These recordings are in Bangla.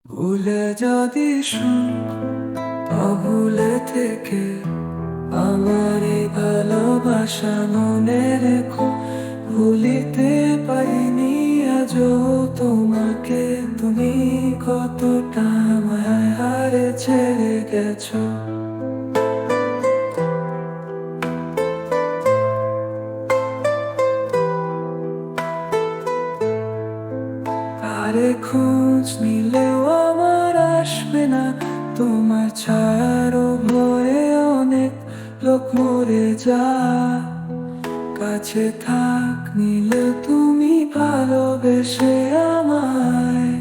ভুলে যদি অভুলে থেকে আমার এই ভালোবাসা মনে রেখো। ভুলিতে পারিনি আজও তোমাকে, তুমি কতটা মায়ায় হারে ছেড়ে গেছো। আরে খোঁজ নিলেও আমার আসবে না তোমার ছায়ারও ভয়ে। অনেক লোক মরে যা, কাছে থাক নিলে তুমি ভালোবেসে আমায়।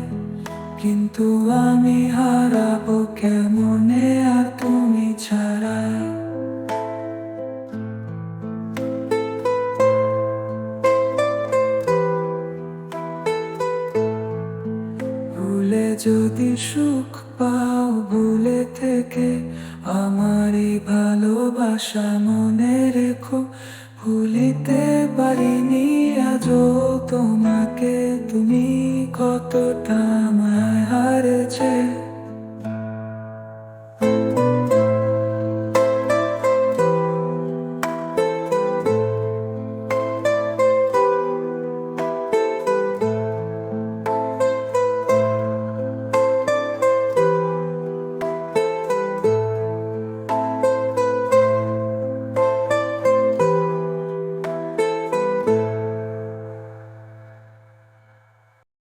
কিন্তু আমি হারাবো কেমনে আর তুমি ছাড়া। ভুলে যদি সুখ পাও, ভুলে থেকে আমার এই ভালোবাসা মনে রেখো। ভুলিতে পারিনি আজও তোমাকে, তুমি কতটা